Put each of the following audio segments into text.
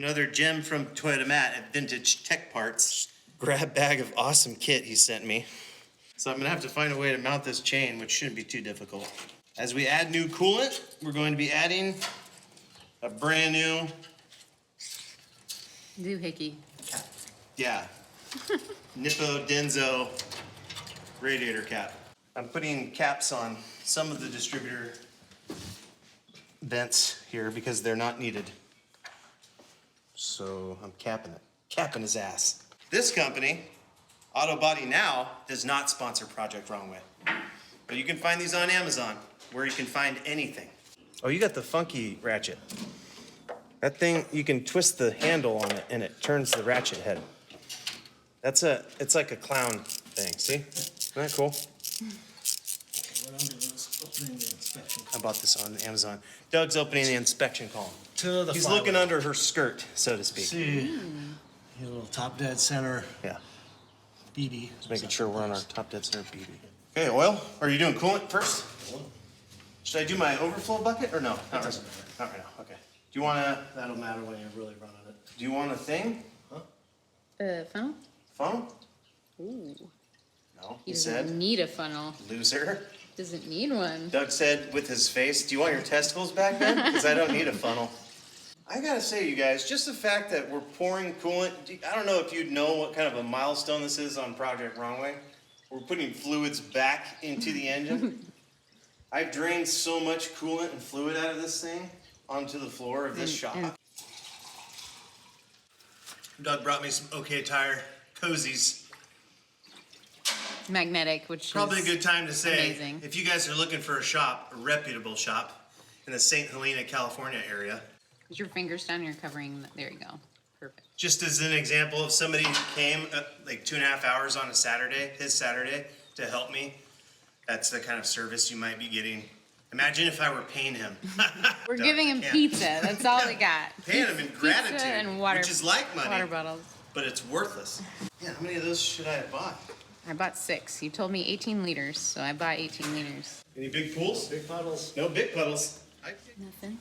Another gem from Toyota Matt at Vintage Tech Parts. Grab bag of awesome kit he sent me. So I'm gonna have to find a way to mount this chain, which shouldn't be too difficult. As we add new coolant, we're going to be adding a brand new, Doohickey. yeah, Nippo Denso radiator cap. I'm putting caps on some of the distributor vents here because they're not needed. So I'm capping his ass. This company, Auto Body Now, does not sponsor Project Wrong Way. But you can find these on Amazon, where you can find anything. Oh, you got the funky ratchet. That thing, you can twist the handle on it and it turns the ratchet head. It's like a clown thing, see? Isn't that cool? I bought this on Amazon. Doug's opening the inspection column. He's looking under her skirt, so to speak. See, your little top dead center Yeah, BB. just making sure we're on our top dead center BB. Okay, oil, are you doing coolant first? Should I do my overflow bucket or no? Not right, not right now, okay. Do you wanna, That'll matter when you're really running it. do you want a thing? Funnel? Funnel? Ooh. No, He he doesn't said, need a funnel. loser. Doesn't need one. Doug said with his face, do you want your testicles back then? Because I don't need a funnel. I gotta say, you guys, just the fact that we're pouring coolant, I don't know if you'd know what kind of a milestone this is on Project Wrong Way. We're putting fluids back into the engine. I've drained so much coolant and fluid out of this thing onto the floor of this shop. Doug brought me some OK Tire cozies. Magnetic, which Probably a is good time to say, amazing. if you guys are looking for a shop, a reputable shop in the St. Helena, California area, Put your fingers down, you're covering, there you go. Perfect. just as an example, if somebody came like 2.5 hours on a Saturday, his Saturday, to help me, that's the kind of service you might be getting. Imagine if I were paying him. We're Doug, giving him yeah. pizza, that's all we got. Paying him in gratitude, Pizza and water, which is like money, water bottles. but it's worthless. Yeah, how many of those should I have bought? I bought 6. You told me 18 liters, so I bought 18 liters. Any big pools? Big puddles. No big puddles. Nothing.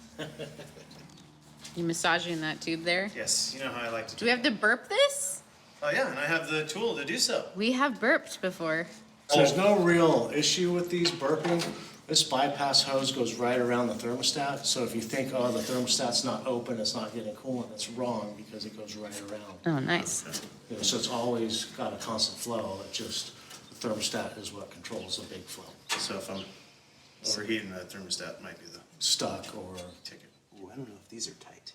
You massaging that tube there? Yes, you know how I like to Do we have to burp this? Oh yeah, and I have the tool to do so. We have burped before. So there's no real issue with these burping. This bypass hose goes right around the thermostat. So if you think, oh, the thermostat's not open, it's not getting coolant, that's wrong because it goes right around. Oh, nice. You know, so it's always got a constant flow. It just, the thermostat is what controls the big flow. So if I'm overheating, the thermostat might be the Stuck or, ticket. Ooh, I don't know if these are tight.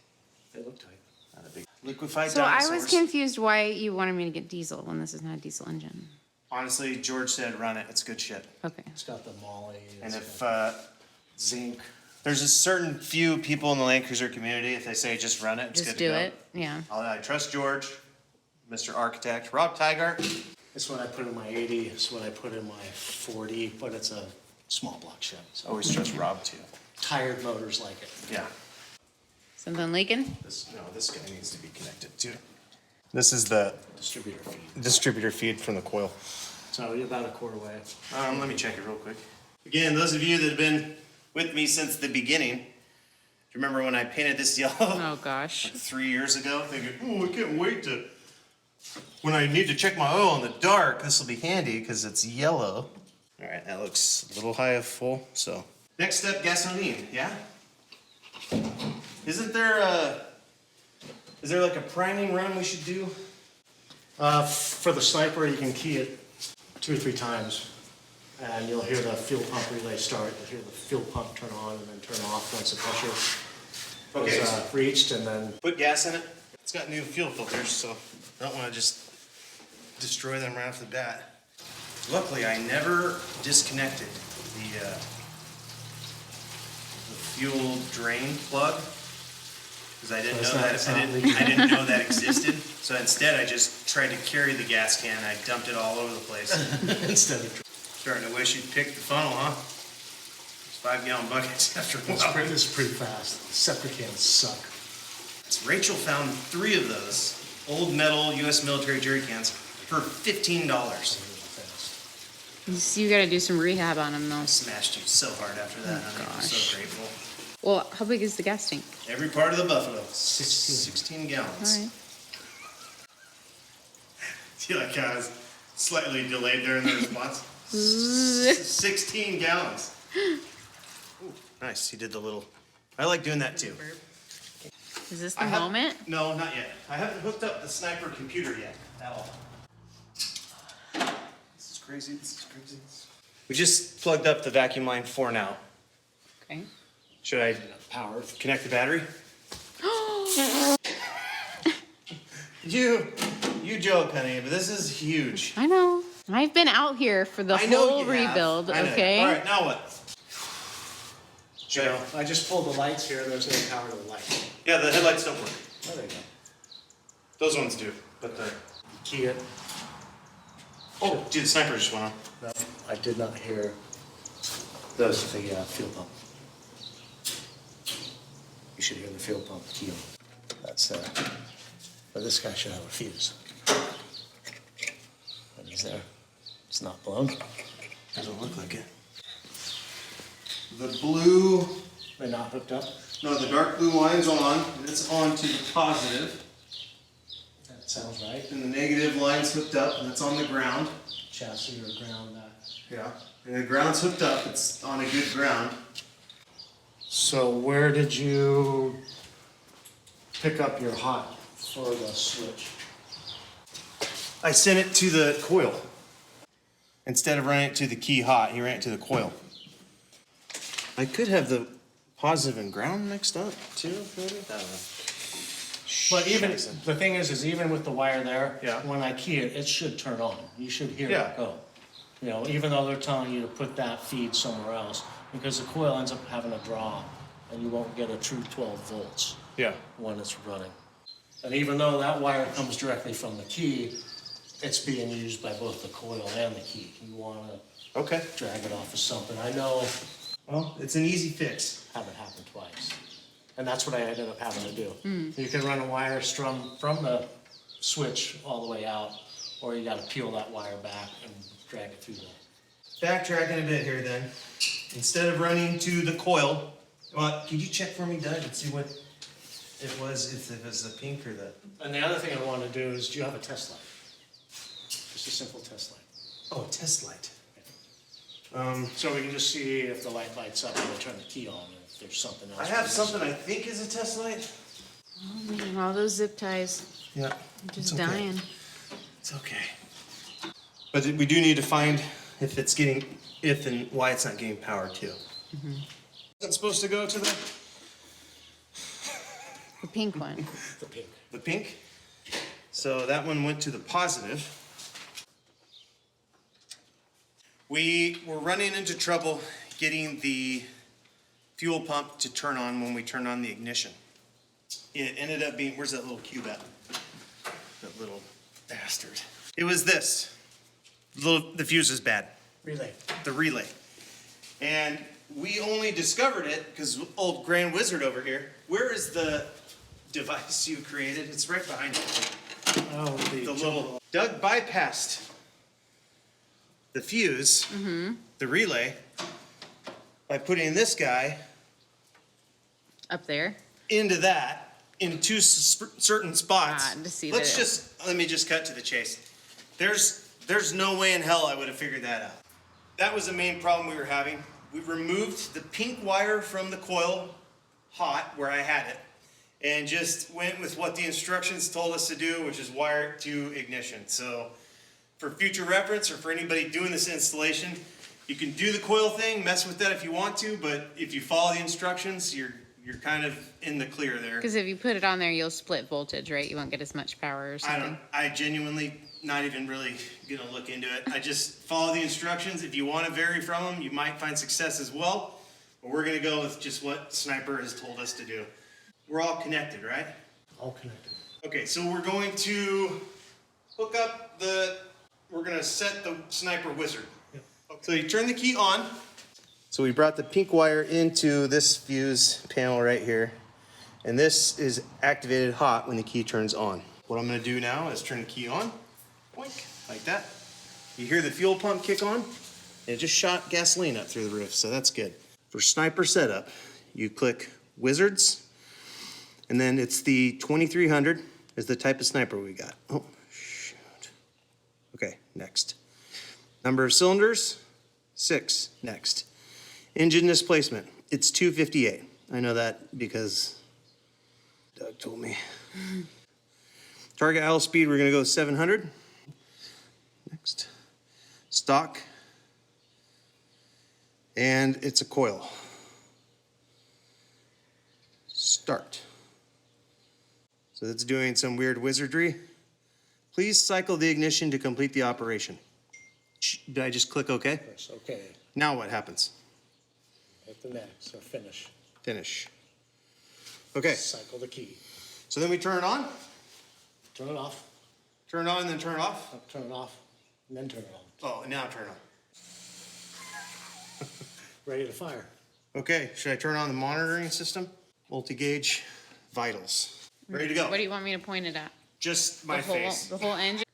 they look tight. Not a big liquefied So I dinosaurs. was confused why you wanted me to get diesel when this is not a diesel engine. Honestly, George said run it. It's good shit. Okay. It's got the moly. And it's if zinc. there's a certain few people in the Land Cruiser community, if they say just run it, it's Just good to do go. it, yeah. I trust George, Mr. Architect, Rob Tygart. It's what I put in my 80, it's what I put in my 40, but it's a small block Chevy. So Always trust Rob too. tired motors like it. Yeah. Something leaking? This guy needs to be connected too. This is the Distributor feed. feed from the coil. So you're about a quarter way. Let me check it real quick. Again, those of you that have been with me since the beginning, do you remember when I painted this yellow? Oh, gosh. 3 years ago, thinking, oh, I can't wait to, when I need to check my oil in the dark, this will be handy because it's yellow. All right, that looks a little high of full, so. Next step, gasoline, yeah? Isn't there is there like a priming run we should do? For the sniper, you can key it 2 or 3 times, and you'll hear the fuel pump relay start. You'll hear the fuel pump turn on and then turn off once the pressure Okay. is reached, and then Put gas in it. It's got new fuel filters, so I don't want to just destroy them right off the bat. Luckily, I never disconnected the fuel drain plug because I didn't So know it's that not I leaking. didn't know that existed. So instead, I just tried to carry the gas can. I dumped it all over the place. instead of Starting to wish you'd picked the funnel, huh? It's 5-gallon buckets after a while. it's pretty fast. Septic cans suck. Rachel found 3 of those old metal U.S. military jerry cans for $15. You gotta do some rehab on them, though. Smashed you so hard after that. Oh, I'm gosh. so grateful. Well, how big is the gas tank? Every part of the Buffalo, 16 gallons. All right. See, like I was slightly delayed there in the response. 16 gallons. Ooh, nice, you did the little, I like doing that too. Is this the moment? No, not yet. I haven't hooked up the sniper computer yet at all. This is crazy, this is crazy. We just plugged up the vacuum line for now. Okay. Should I connect the battery? You joke, honey, but this is huge. I know. I've been out here for the whole rebuild, okay? All right, now what? I just pulled the lights here. There's no power to the lights. Yeah, the headlights don't work. Oh, there you go. Those ones do, but the... Key it. Oh, dude, the sniper just went on. No, I did not hear the fuel pump. You should hear the fuel pump key on. That's but this guy should have a fuse. And he's there. It's not blown. Doesn't look like it. The blue... They're not hooked up? No, the dark blue line's on, and it's on to the positive. That sounds right. And the negative line's hooked up, and it's on the ground. Chassis or ground that. Yeah. And the ground's hooked up, it's on a good ground. So where did you pick up your hot for the switch? I sent it to the coil. Instead of running it to the key hot, he ran it to the coil. I could have the positive and ground mixed up too, maybe? I don't know. But even, the thing is even with the wire there, Yeah. when I key it, it should turn on. You should hear Yeah. it go. You know, even though they're telling you to put that feed somewhere else, because the coil ends up having a draw, and you won't get a true 12 volts Yeah. when it's running. And even though that wire comes directly from the key, it's being used by both the coil and the key. You wanna Okay. drag it off of something. I know, Well, it's an easy fix. have it happen twice. And that's what I ended up having to do. You can run a wire from the switch all the way out, or you gotta peel that wire back and drag it through the... Backtracking a bit here then. Instead of running to the coil, well, could you check for me, Doug, and see what it was, if it was the pink or the... And the other thing I wanna do is, do you have a test light? Just a simple test light. Oh, test light. So we can just see if the light lights up when we turn the key on, and if there's something else. I have something I think is a test light. Oh, man, all those zip ties. Yeah. I'm just it's okay. dying. It's okay. But we do need to find if it's getting, if and why it's not getting power too. Is it supposed to go to the The pink one. The pink. the pink? So that one went to the positive. We were running into trouble getting the fuel pump to turn on when we turn on the ignition. It ended up being, where's that little cube at? That little bastard. It was this. The fuse is bad. Relay. The relay. And we only discovered it because old Grand Wizard over here, where is the device you created? It's right behind you. Oh, The little, Doug bypassed the fuse, the relay, by putting this guy Up there. into that, in two certain spots. To see Let's that- just, let me just cut to the chase. There's no way in hell I would have figured that out. That was the main problem we were having. We removed the pink wire from the coil hot where I had it and just went with what the instructions told us to do, which is wire it to ignition. So for future reference or for anybody doing this installation, you can do the coil thing, mess with that if you want to, but if you follow the instructions, you're kind of in the clear there. Because if you put it on there, you'll split voltage, right? You won't get as much power or something. I genuinely not even really gonna look into it. I just follow the instructions. If you want to vary from them, you might find success as well. But we're gonna go with just what Sniper has told us to do. We're all connected, right? All connected. Okay, so we're going to hook up we're gonna set the Sniper Wizard. Yep. Okay. So you turn the key on. So we brought the pink wire into this fuse panel right here. And this is activated hot when the key turns on. What I'm gonna do now is turn the key on, boink, like that. You hear the fuel pump kick on, and it just shot gasoline up through the roof, so that's good. For Sniper setup, you click Wizards, and then it's the 2300 is the type of sniper we got. Oh, shoot. Okay, next. Number of cylinders, 6, next. Engine displacement, it's 258. I know that because Doug told me. Target idle speed, we're gonna go 700. Next. Stock. And it's a coil. Start. So it's doing some weird wizardry. Please cycle the ignition to complete the operation. Did I just click OK? Yes, okay. Now what happens? Hit the next or finish. Finish. Okay, Cycle the key. so then we turn it on, Turn it off. turn it on, and then turn it off. Turn it off. And then turn it on. Oh, and now turn it on. Ready to fire. Okay, should I turn on the monitoring system? Multi-gauge vitals. Ready to go. What do you want me to point it at? Just my The whole, face. the whole engine?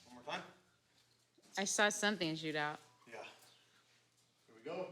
One more time. I saw something shoot out. Yeah. Here we go.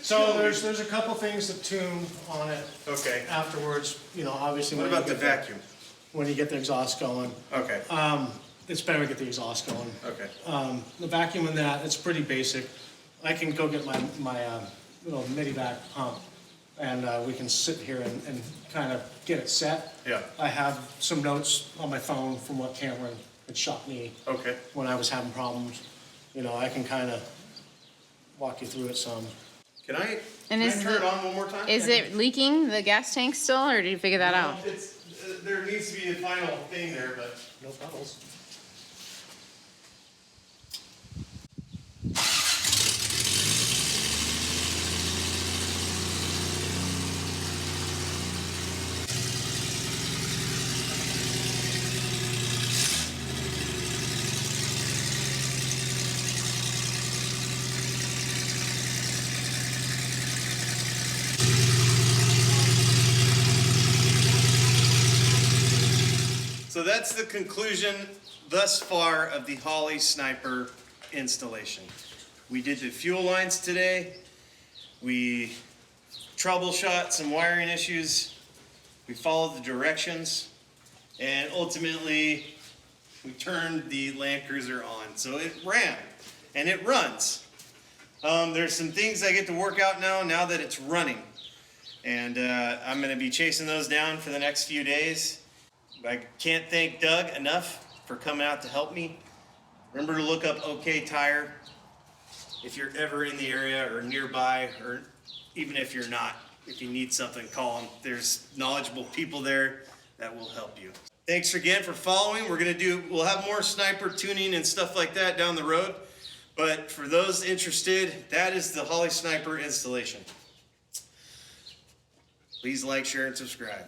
So there's a couple things to tune on it Okay. afterwards, you know, obviously. What when you about the get vacuum? When you get the exhaust going. Okay. It's better to get the exhaust going. Okay. The vacuum in that, it's pretty basic. I can go get my little midi vac pump and we can sit here and kind of get it set. Yeah. I have some notes on my phone from what Cameron had shot me Okay. when I was having problems. You know, I can kind of walk you through it some. Can I, And can I is turn it the- on one more time? Is it leaking the gas tank still, or did you figure that No, out? It's, there needs to be a final thing there, but. No puddles. So that's the conclusion thus far of the Holley Sniper installation. We did the fuel lines today. We troubleshot some wiring issues. We followed the directions. And ultimately, we turned the Land Cruiser on. So it ran and it runs. There's some things I get to work out now that it's running. And I'm gonna be chasing those down for the next few days. I can't thank Doug enough for coming out to help me. Remember to look up OK Tire if you're ever in the area or nearby, or even if you're not. If you need something, call them. There's knowledgeable people there that will help you. Thanks again for following. We'll have more sniper tuning and stuff like that down the road. But for those interested, that is the Holley Sniper installation. Please like, share, and subscribe.